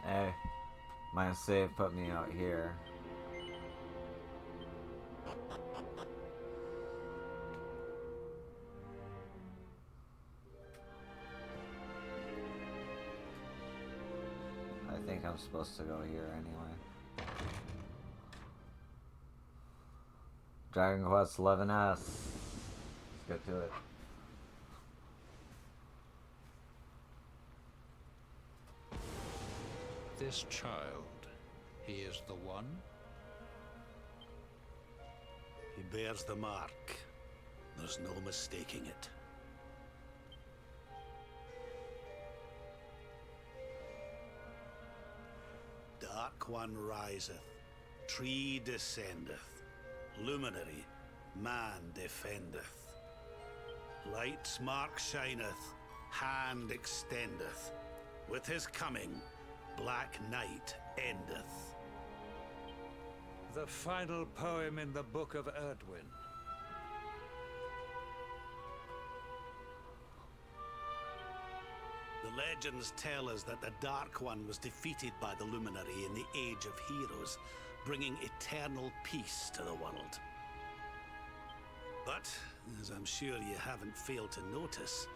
Hey, my save put me out here. I think I'm supposed to go here anyway. Dragon Quest 11S. Let's get to it. This child, he is the one? He bears the mark. There's no mistaking it. Dark One riseth, tree descendeth, luminary, man defendeth. Light's mark shineth, hand extendeth. With his coming, black night endeth. The final poem in the Book of Erdwin. The legends tell us that the Dark One was defeated by the Luminary in the Age of Heroes, bringing eternal peace to the world. But, as I'm sure you haven't failed to notice,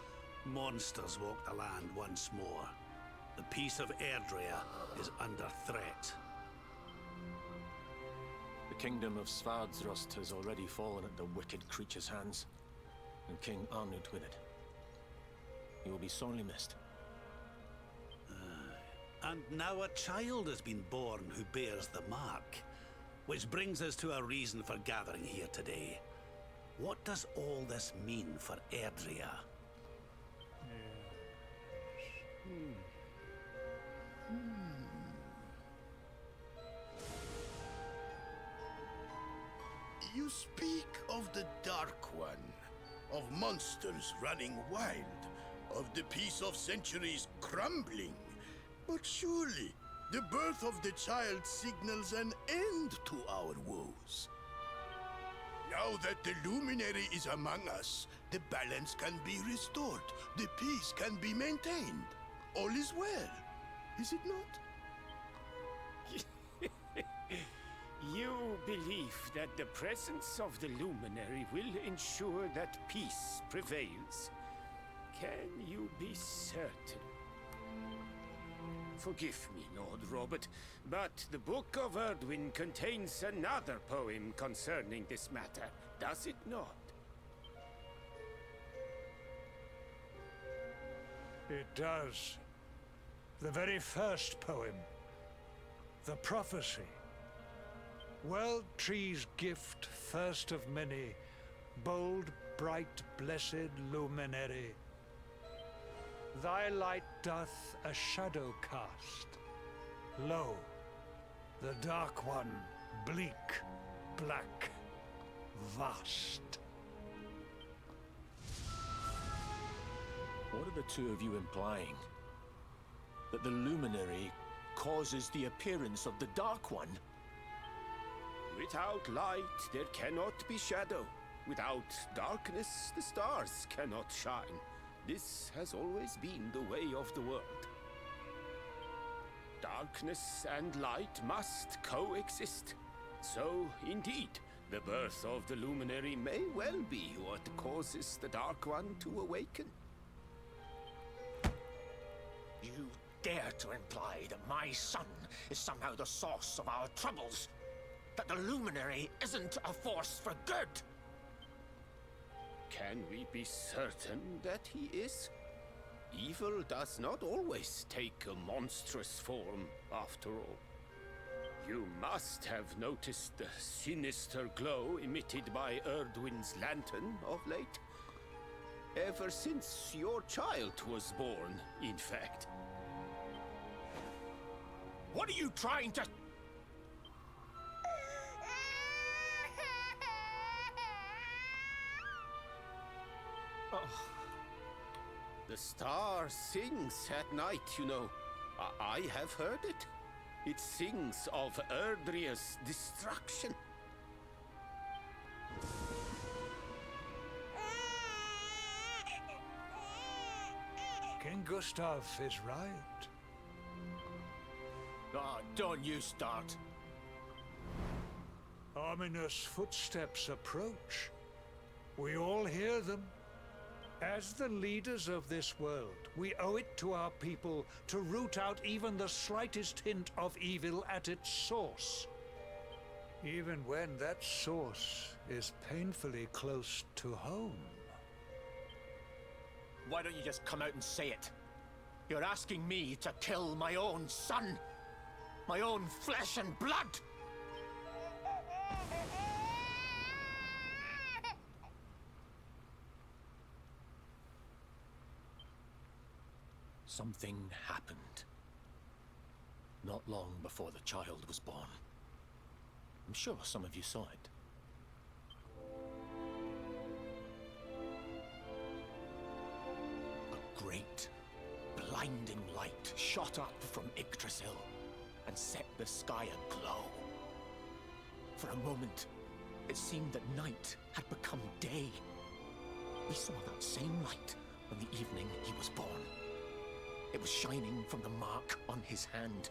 monsters walk the land once more. The peace of Erdrea is under threat. The kingdom of Svardsrust has already fallen at the wicked creature's hands, and King Arnut with it. He will be sorely missed. And now a child has been born who bears the mark. Which brings us to a reason for gathering here today. What does all this mean for Erdrea? You speak of the Dark One, of monsters running wild, of the peace of centuries crumbling. But surely, the birth of the child signals an end to our woes. Now that the Luminary is among us, the balance can be restored, the peace can be maintained. All is well, is it not? You believe that the presence of the Luminary will ensure that peace prevails. Can you be certain? Forgive me, Lord Robert, but the Book of Erdwin contains another poem concerning this matter, does it not? It does. The very first poem. The prophecy. World Tree's gift, first of many, bold, bright, blessed luminary. Thy light doth a shadow cast. Lo, the Dark One, bleak, black, vast. What are the two of you implying? That the Luminary causes the appearance of the Dark One? Without light, there cannot be shadow. Without darkness, the stars cannot shine. This has always been the way of the world. Darkness and light must coexist. So, indeed, the birth of the Luminary may well be what causes the Dark One to awaken. You dare to imply that my son is somehow the source of our troubles? That the Luminary isn't a force for good? Can we be certain that he is? Evil does not always take a monstrous form, after all. You must have noticed the sinister glow emitted by Erdwin's lantern of late. Ever since your child was born, in fact. What are you trying to... The star sings at night, you know. I have heard it. It sings of Erdrea's destruction. King Gustav is right. Ah, don't you start. Ominous footsteps approach. We all hear them. As the leaders of this world, we owe it to our people to root out even the slightest hint of evil at its source. Even when that source is painfully close to home. Why don't you just come out and say it? You're asking me to kill my own son. My own flesh and blood. Something happened. Not long before the child was born. I'm sure some of you saw it. A great, blinding light shot up from Yggdrasil and set the sky aglow. For a moment, it seemed that night had become day. We saw that same light on the evening he was born. It was shining from the mark on his hand.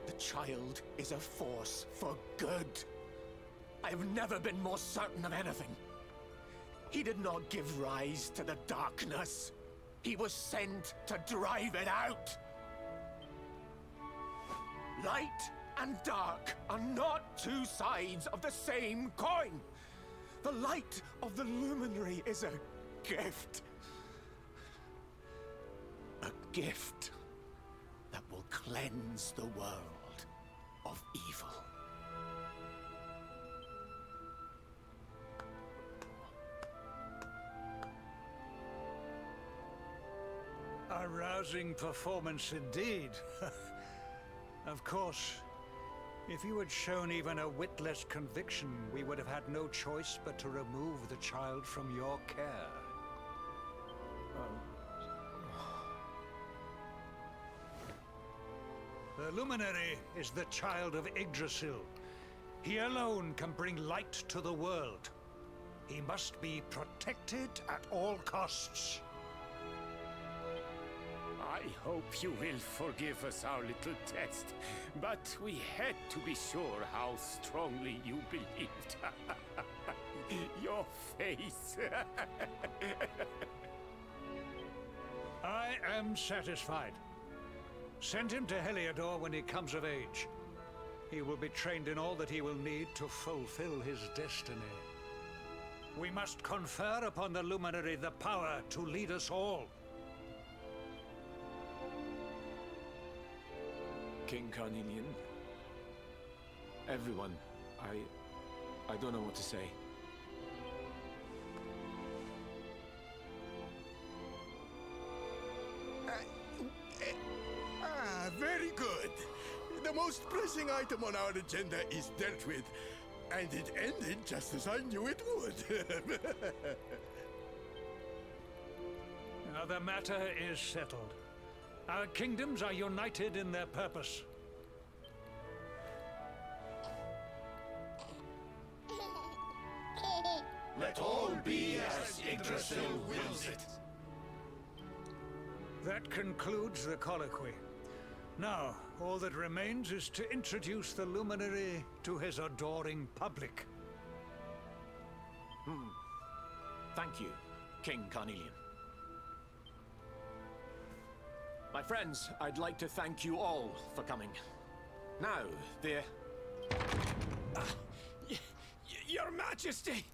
The child is a force for good. I have never been more certain of anything. He did not give rise to the darkness. He was sent to drive it out. Light and dark are not two sides of the same coin. The light of the luminary is a gift. A gift that will cleanse the world of evil. A rousing performance indeed. Of course, if you had shown even a whit less conviction, we would have had no choice but to remove the child from your care. The Luminary is the child of Yggdrasil. He alone can bring light to the world. He must be protected at all costs. I hope you will forgive us our little test, but we had to be sure how strongly you believed. Your face. I am satisfied. Send him to Heliodor when he comes of age. He will be trained in all that he will need to fulfill his destiny. We must confer upon the Luminary the power to lead us all. King Carnelian. Everyone, I don't know what to say. Very good. The most pressing item on our agenda is dealt with, and it ended just as I knew it would. Now the matter is settled. Our kingdoms are united in their purpose. Let all be as Yggdrasil wills it. That concludes the colloquy. Now, all that remains is to introduce the Luminary to his adoring public. Thank you, King Carnelian. My friends, I'd like to thank you all for coming. Now, Your Majesty!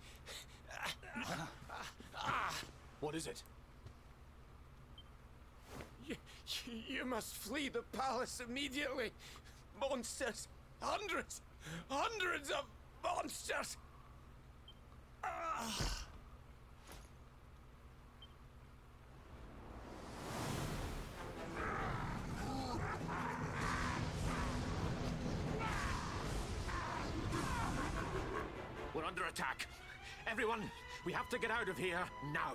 what is it? You must flee the palace immediately. Monsters! Hundreds! Hundreds of monsters! We're under attack. Everyone, we have to get out of here now.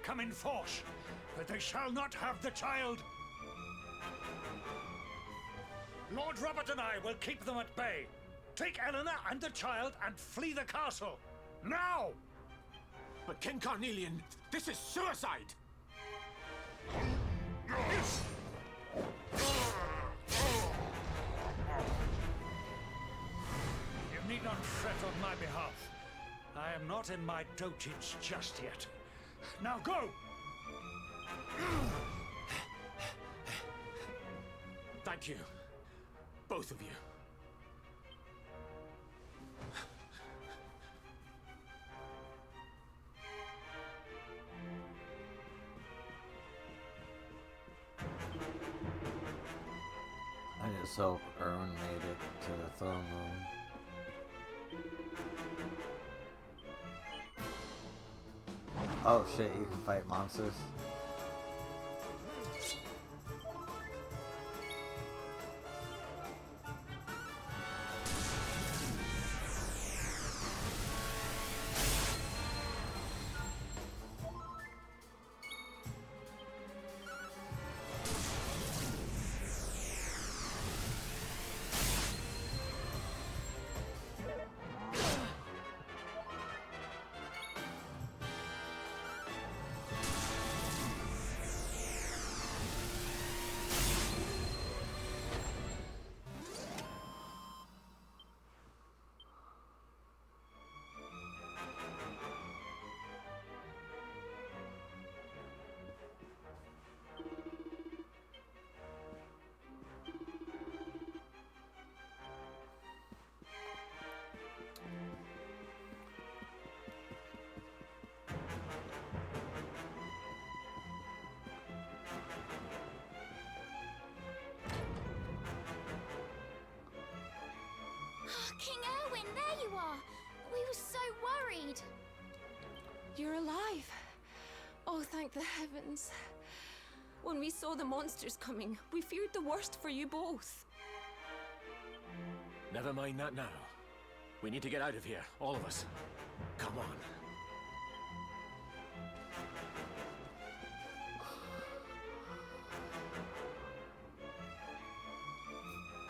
come in force, but they shall not have the child. Lord Robert and I will keep them at bay. Take Eleanor and the child and flee the castle. Now! But King Carnelian, this is suicide! You need not fret on my behalf. I am not in my dotage just yet. Now go! Thank you. Both of you. I just hope Erwin made it to the throne room. Oh shit, you can fight monsters. King Erwin, there you are! We were so worried. You're alive. Oh, thank the heavens. When we saw the monsters coming, we feared the worst for you both. Never mind that now. We need to get out of here, all of us. Come on.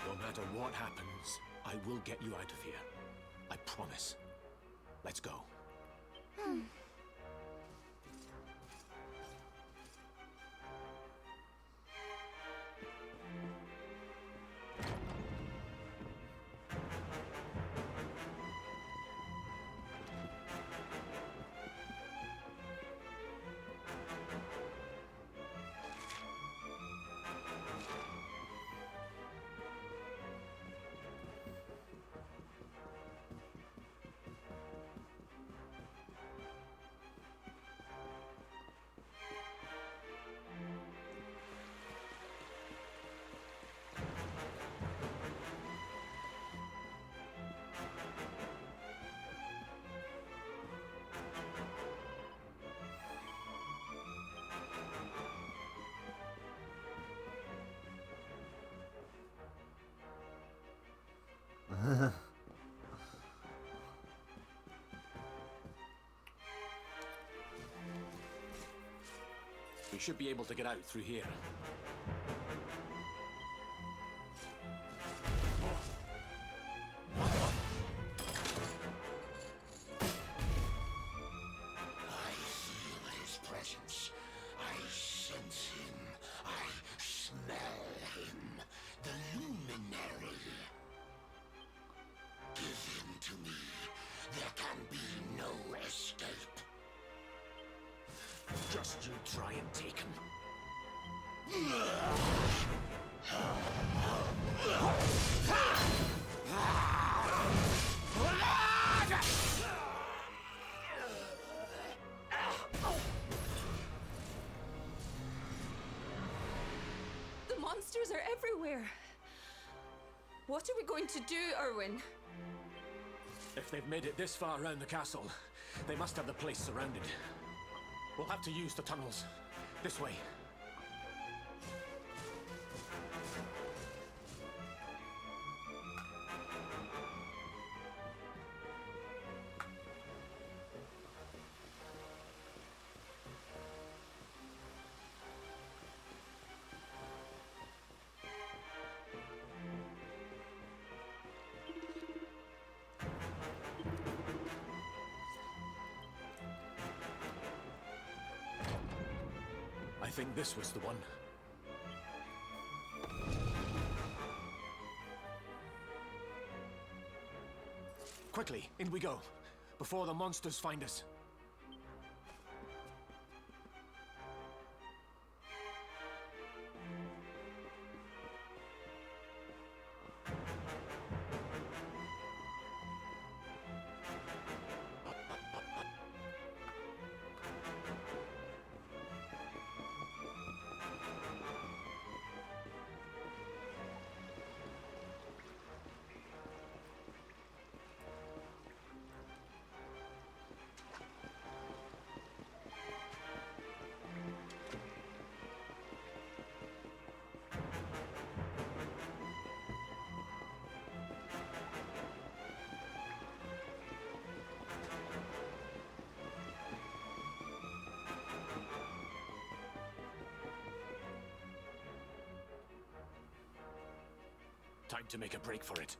No matter what happens, I will get you out of here. I promise. Let's go. We should be able to get out through here. I feel his presence. I sense him. I smell him. The luminary. Give him to me. There can be no escape. Just you try and take him. The monsters are everywhere. What are we going to do, Erwin? If they've made it this far around the castle, they must have the place surrounded. We'll have to use the tunnels. This way. think this was the one. Quickly, in we go, before the monsters find us. Time to make a break for it.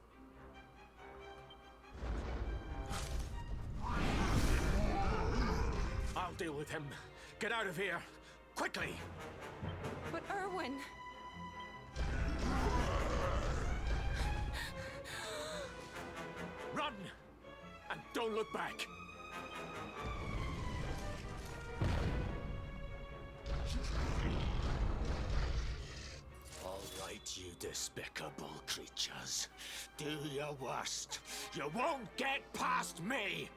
I'll deal with him. Get out of here, quickly! But Erwin... Run! And don't look back! All right, you despicable creatures. Do your worst. You won't get past me!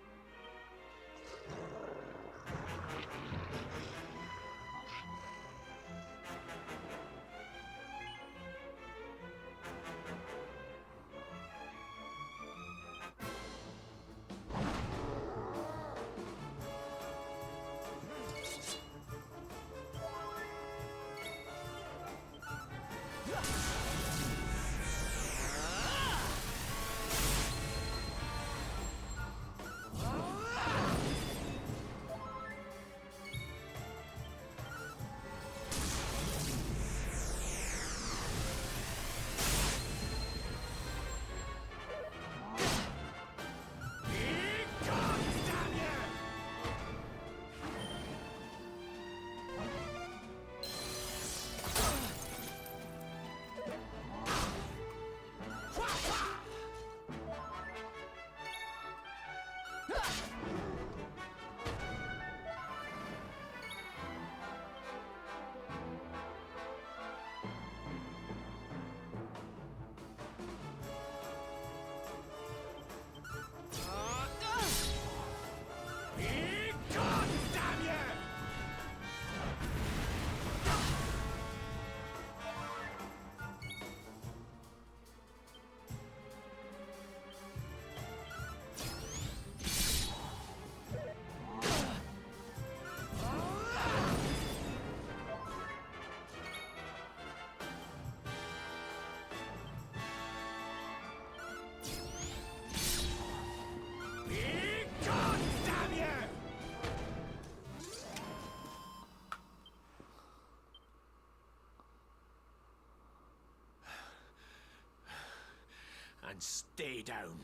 And stay down.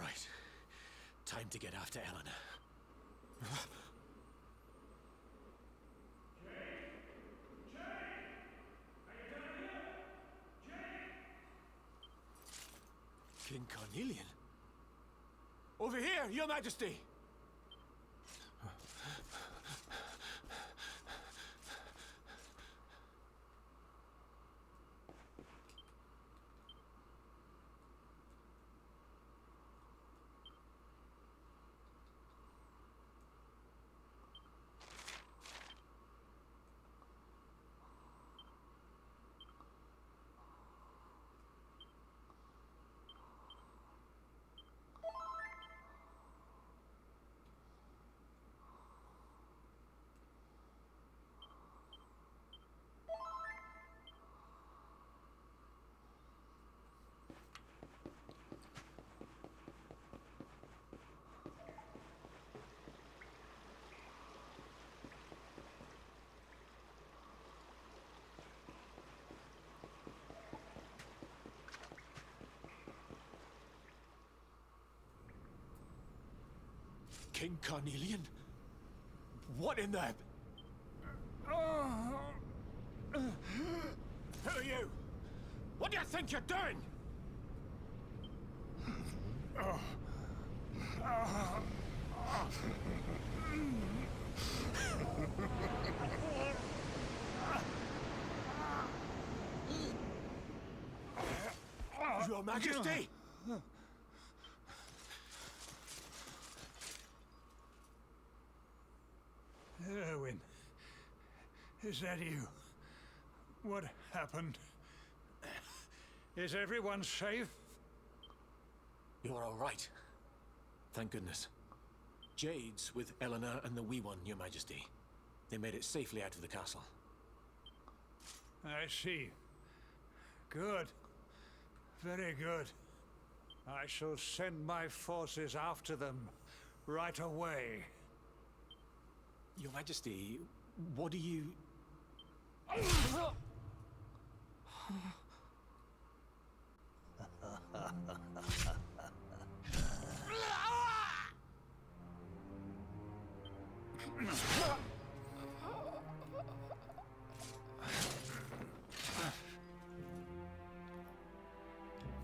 Right. Time to get after Eleanor. King Carnelian? Over here, Your Majesty! King Carnelian? What in the... What do you think you're doing? Your Majesty! Erwin, is that you? What happened? Is everyone safe? You're all right. Thank goodness. Jade's with Eleanor and the Wee One, Your Majesty. They made it safely out of the castle. I see. Good. Very good. I shall send my forces after them right away. Your Majesty, what do you...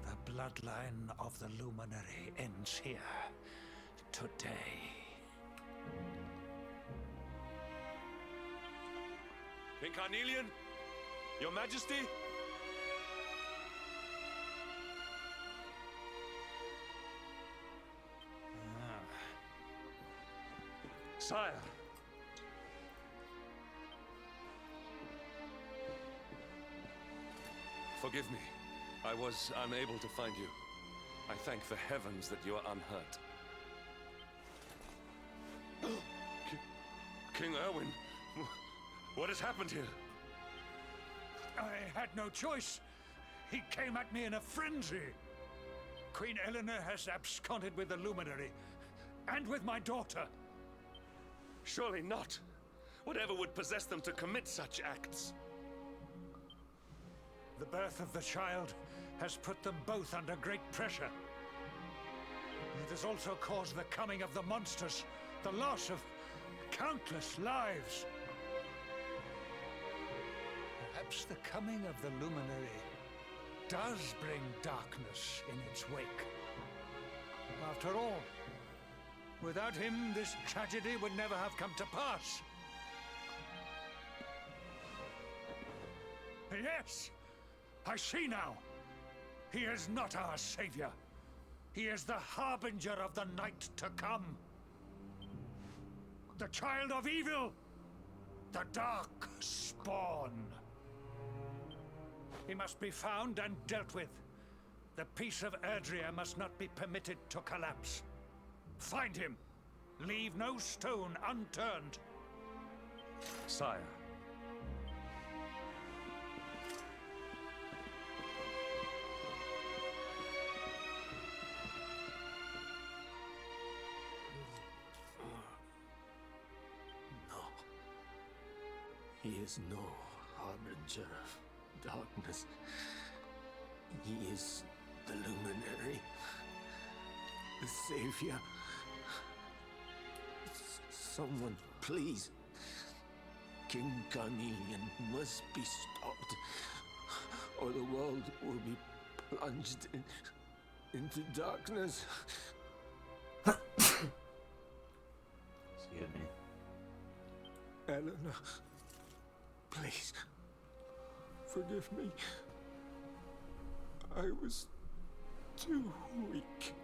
The bloodline of the Luminary ends here today. King Carnelian? Your Majesty? Sire. Forgive me. I was unable to find you. I thank the heavens that you are unhurt. King Erwin, what has happened here? I had no choice. He came at me in a frenzy. Queen Eleanor has absconded with the Luminary, and with my daughter. Surely not. Whatever would possess them to commit such acts? The birth of the child has put them both under great pressure. It has also caused the coming of the monsters, the loss of countless lives. Perhaps the coming of the Luminary does bring darkness in its wake. After all, without him, this tragedy would never have come to pass. Yes, I see now. He is not our savior. He is the harbinger of the night to come. The child of evil. The dark spawn. He must be found and dealt with. The peace of Erdrea must not be permitted to collapse. Find him. Leave no stone unturned. Sire. He is no harbinger of darkness. He is the Luminary, the Savior. Someone, please. King Carnelian must be stopped, or the world will be plunged into darkness. Excuse me. Eleanor, please, forgive me. I was too weak.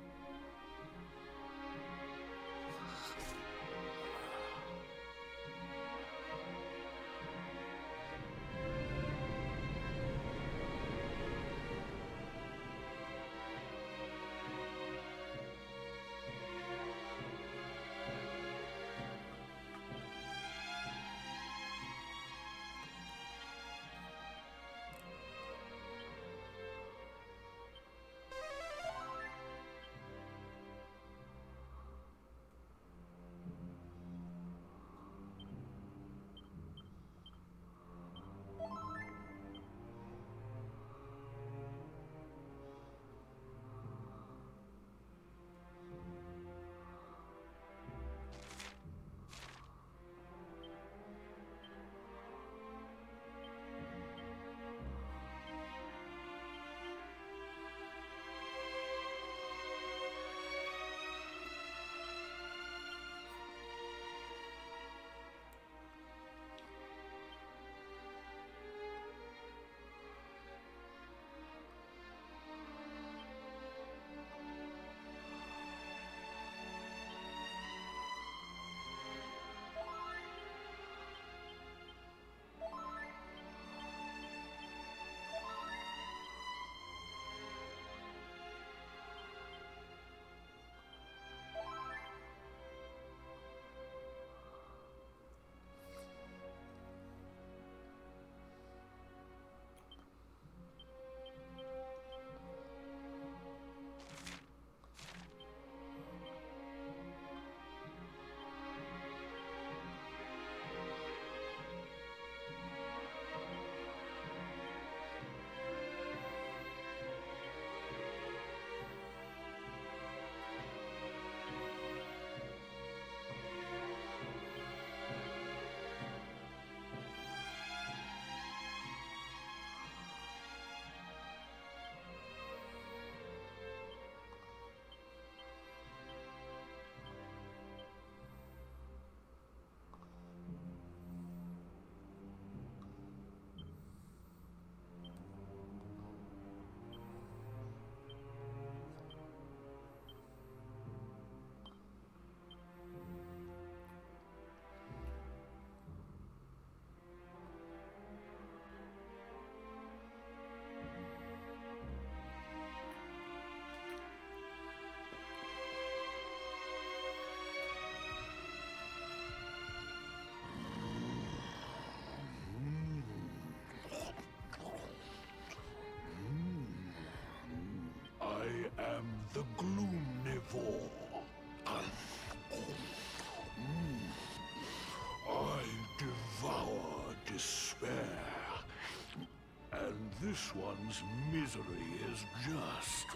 This one's misery is just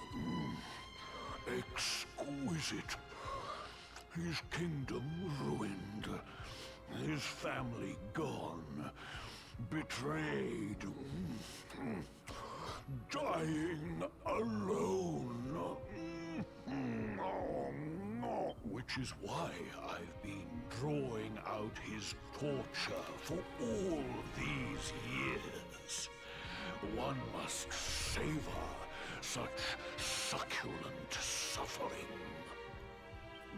exquisite. His kingdom ruined, his family gone, betrayed, dying alone. Which is why I've been drawing out his torture for all these years. One must savor such succulent suffering.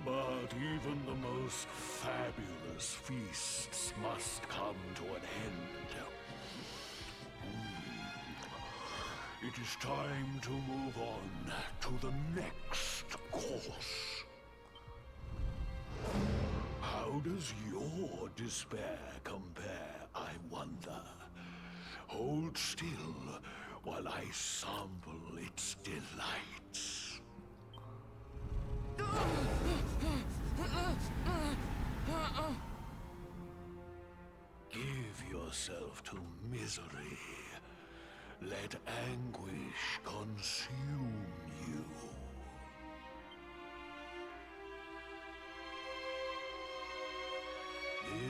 But even the most fabulous feasts must come to an end. It is time to move on to the next course. How does your despair compare, I wonder? Hold still while I sample its delights. Give yourself to misery. Let anguish consume you.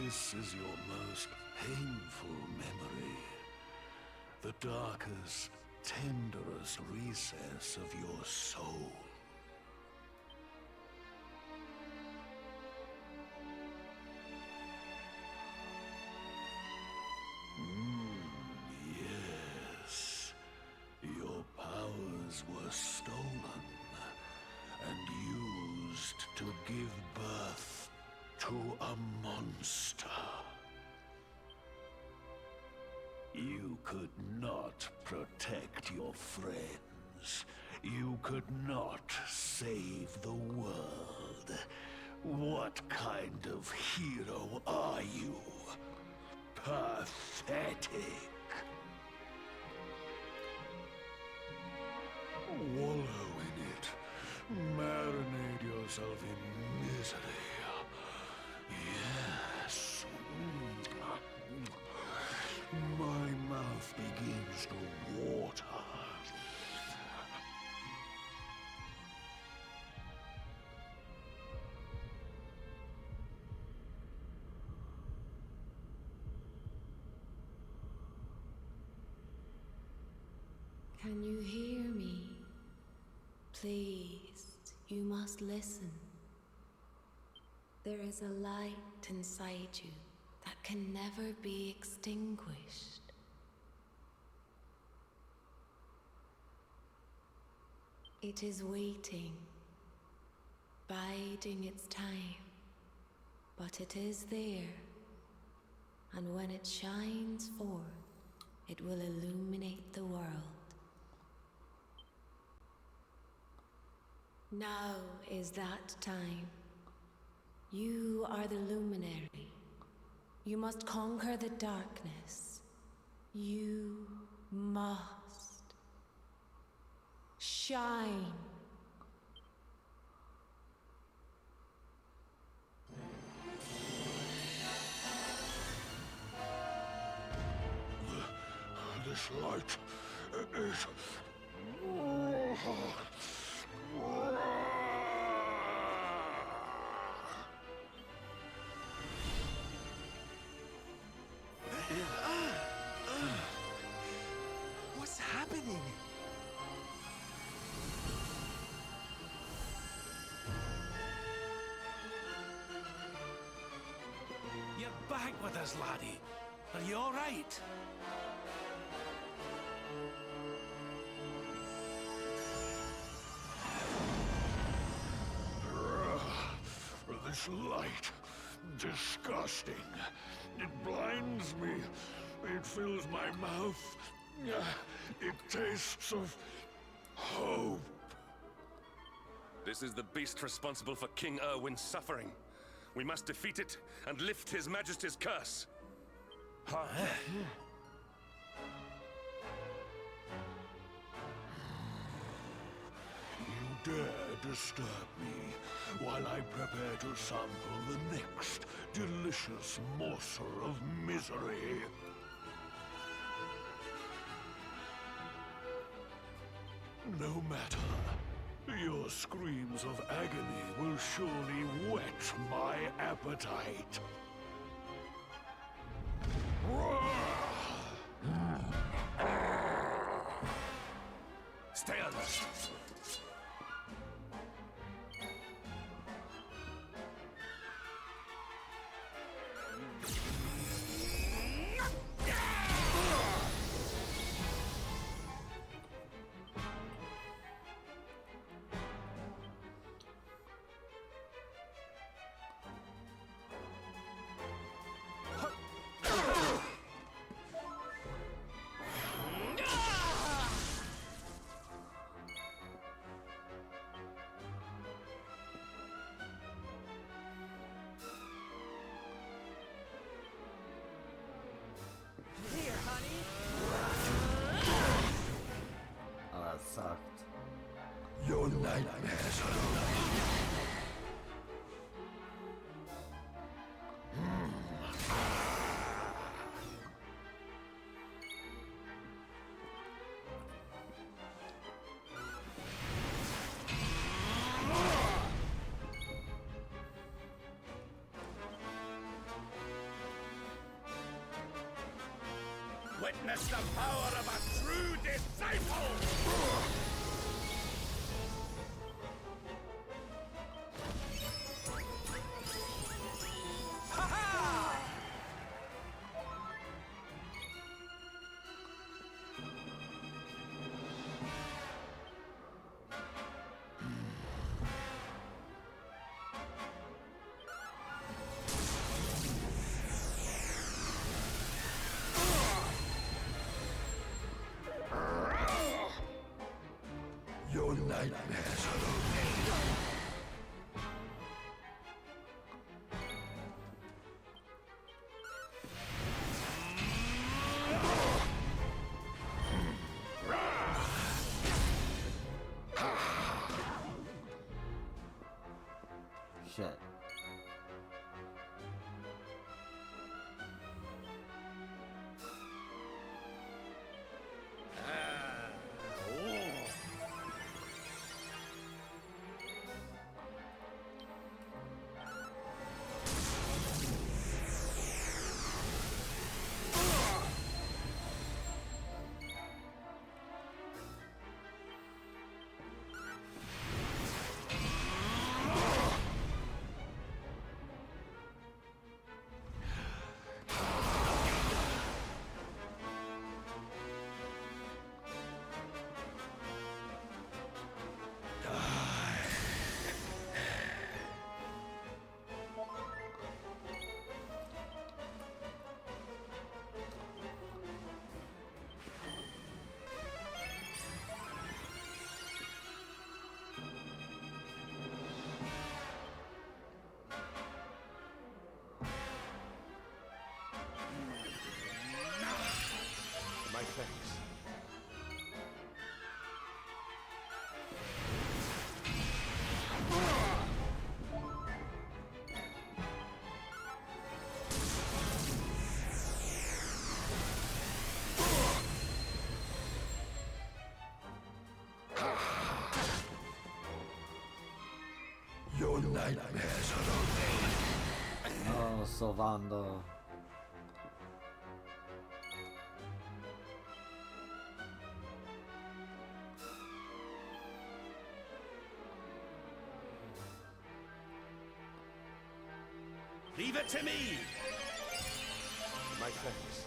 This is your most painful memory. The darkest, tenderest recess of your soul. Yes. Your powers were stolen and used to give birth to a monster. You could not protect your friends. You could not save the world. What kind of hero are you? Pathetic. Wallow in it. Marinate yourself in misery. Yes. My mouth begins to water. Can you hear me? Please, you must listen. There is a light inside you that can never be extinguished. It is waiting, biding its time, but it is there, and when it shines forth, it will illuminate the world. Now is that time. You are the luminary. You must conquer the darkness. You must shine. This light is... What's happening? You're back with us, laddie. Are you all right? This light, disgusting. It blinds me. It fills my mouth. It tastes of hope. This is the beast responsible for King Erwin's suffering. We must defeat it and lift His Majesty's curse. You dare disturb me while I prepare to sample the next delicious morsel of misery. matter. Your screams of agony will surely whet my appetite. Stay alert. Oh, that sucked. Your nightmares are Witness the power of a true disciple! your nightmares are Shit. My thanks. your nightmares are Oh, Sylvando. Leave it to me! My thanks.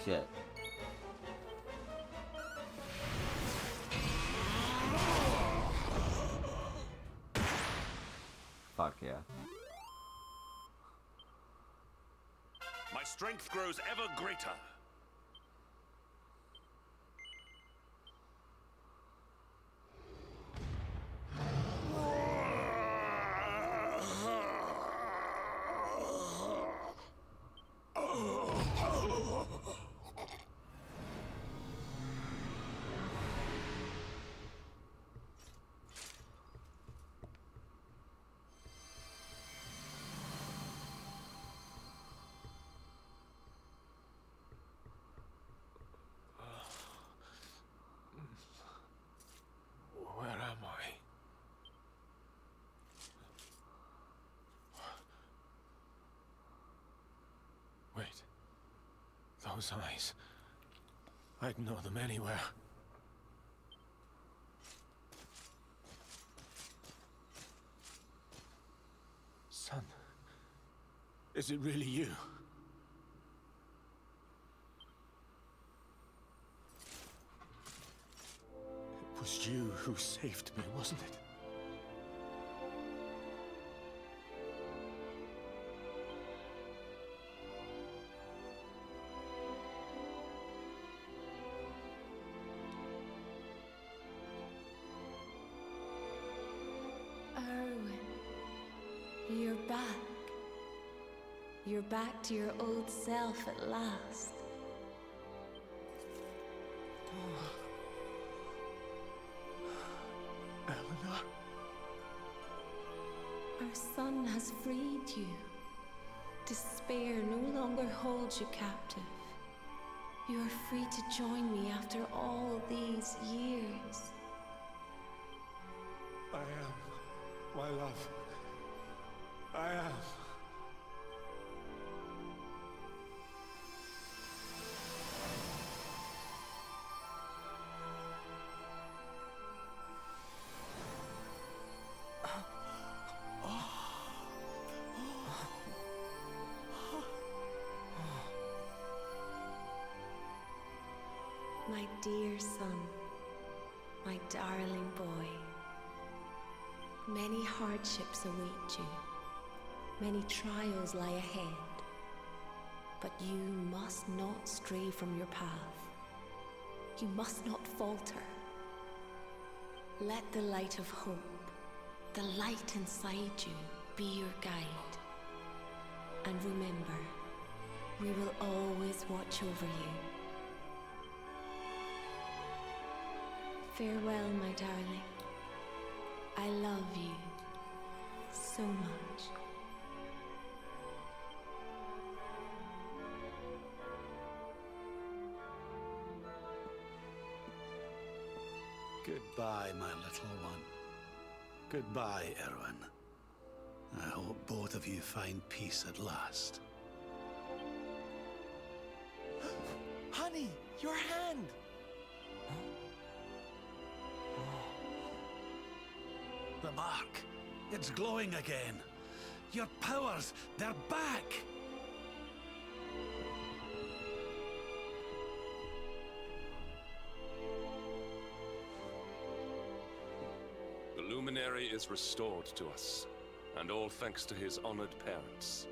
Shit. Fuck yeah. My strength grows ever greater. Those eyes. I'd know them anywhere. Son, is it really you? It was you who saved me, wasn't it? You're back. You're back to your old self at last. Eleanor? Our son has freed you. Despair no longer holds you captive. You are free to join me after all these years. I am, my love. I am. My dear son, my darling boy, many hardships await you. Many trials lie ahead, but you must not stray from your path. You must not falter. Let the light of hope, the light inside you, be your guide. And remember, we will always watch over you. Farewell, my darling. I love you so much. Goodbye, my little one. Goodbye, Erwin. I hope both of you find peace at last. Honey, your hand! The mark. It's glowing again. Your powers, they're back! The Luminary is restored to us, and all thanks to his honored parents.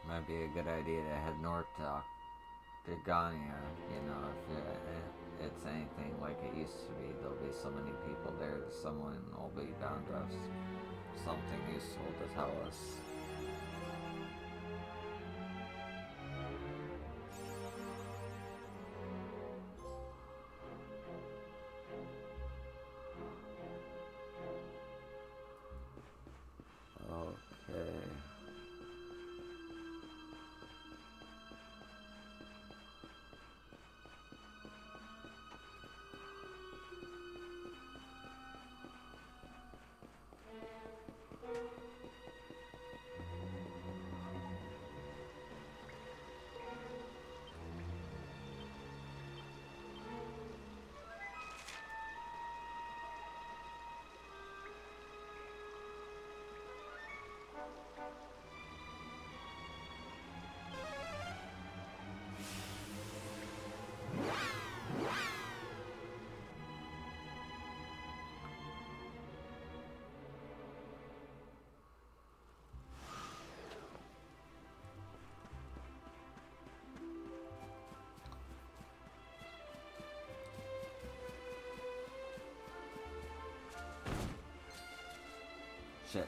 Might be a good idea to head north to Gania. You know, if it's anything like it used to be, there'll be so many people there that someone will be bound to have something useful to tell us. Okay. Shit.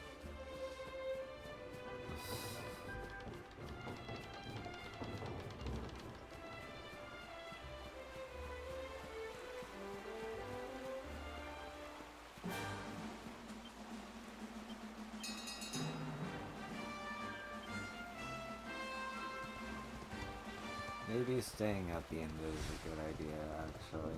Maybe staying at the end is a good idea, actually.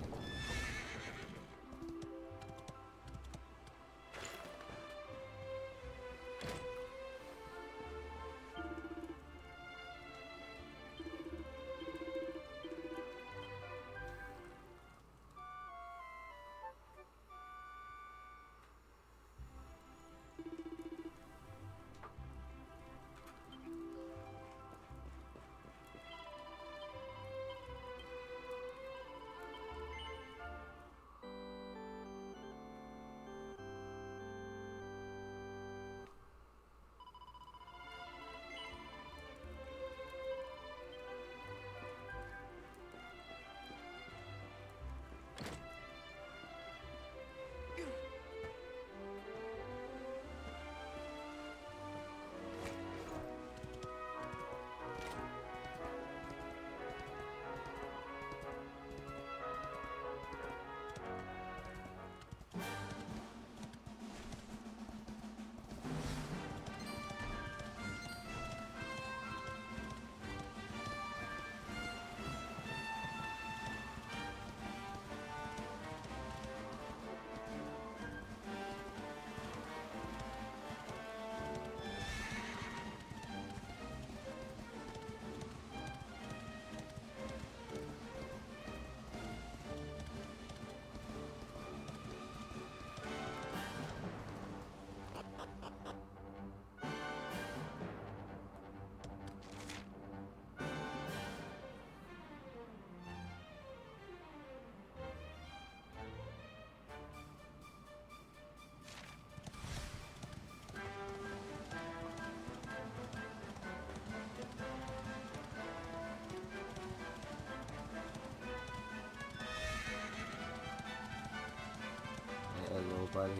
Hey, little buddy.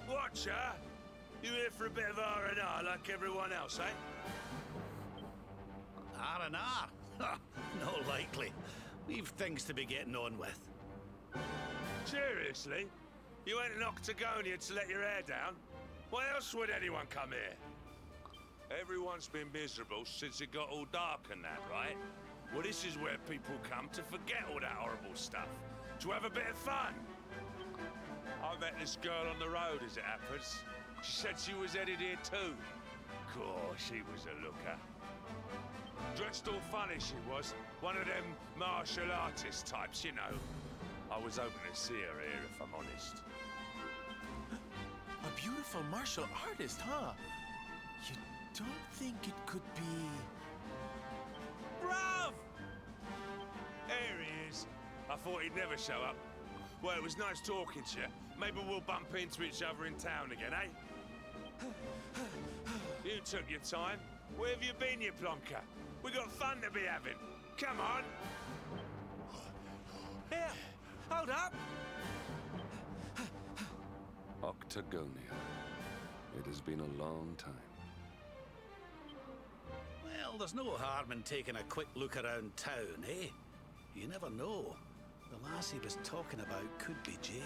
Watcher, you here for a bit of R&R like everyone else, eh? R&R? No likely. We've things to be getting on with. Seriously? You went in Octagonia to let your hair down? Why else would anyone come here? Everyone's been miserable since it got all dark and that, right? Well, this is where people come to forget all that horrible stuff. To have a bit of fun. I met this girl on the road, as it happens. She said she was headed here too. Course, she was a looker. Dressed all funny, she was. One of them martial artist types, you know. I was hoping to see her here, if I'm honest. A beautiful martial artist, huh? You don't think it could be... Bruv! There he is. I thought he'd never show up. Well, it was nice talking to you. Maybe we'll bump into each other in town again, eh? You took your time. Where have you been, you plonker? We got fun to be having. Come on. Here, hold up. Octagonia. It has been a long time. Well, there's no harm in taking a quick look around town, eh? You never know. The lass he was talking about could be Jade.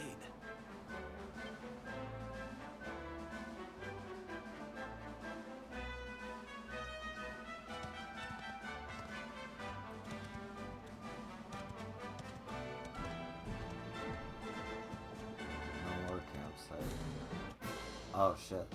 No more campsite. Oh shit.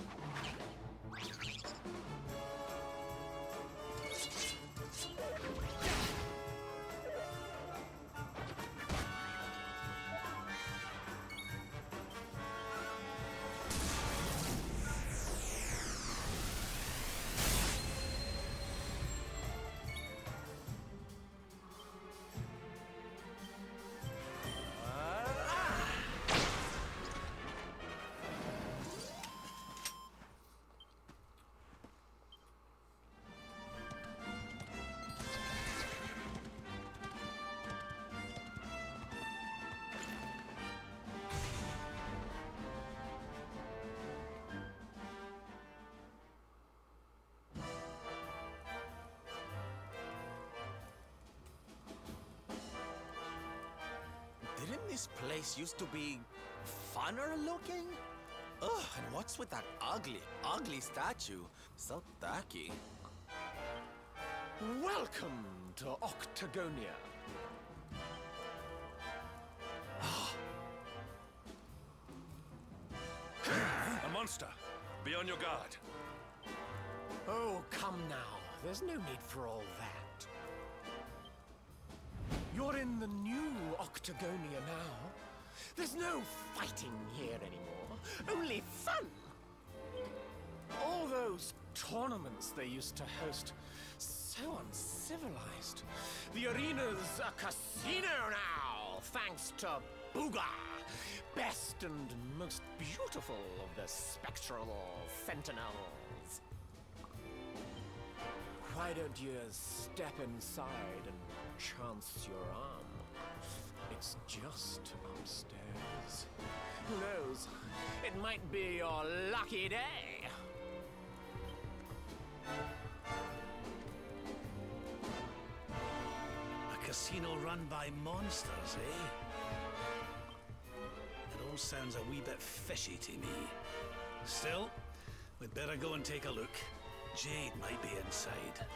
This place used to be funner looking? Ugh, and what's with that ugly statue? So tacky. Welcome to Octagonia. A monster! Be on your guard. Oh, come now. There's no need for all that. You're in the new Octagonia now. There's no fighting here anymore. Only fun! All those tournaments they used to host, so uncivilized. The arena's a casino now, thanks to Booga, best and most beautiful of the spectral sentinels. Why don't you step inside and chance your arm? It's just upstairs. Who knows? It might be your lucky day. A casino run by monsters, eh? It all sounds a wee bit fishy to me. Still, we'd better go and take a look. Jade might be inside.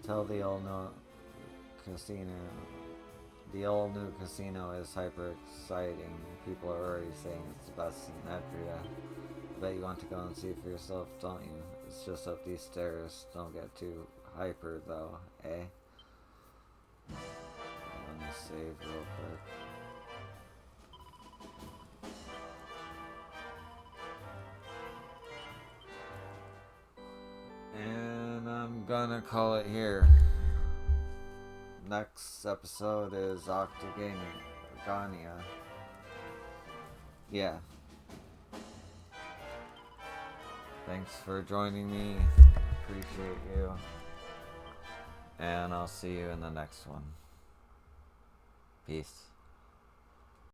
Tell the all new casino is hyper exciting. People are already saying it's the best in Edria. I bet you want to go and see for yourself, don't you? It's just up these stairs. Don't get too hyper though, eh? Let me save real quick. And I'm gonna call it here. Next episode is Octagonia. Yeah. Thanks for joining me. Appreciate you. And I'll see you in the next one. Peace.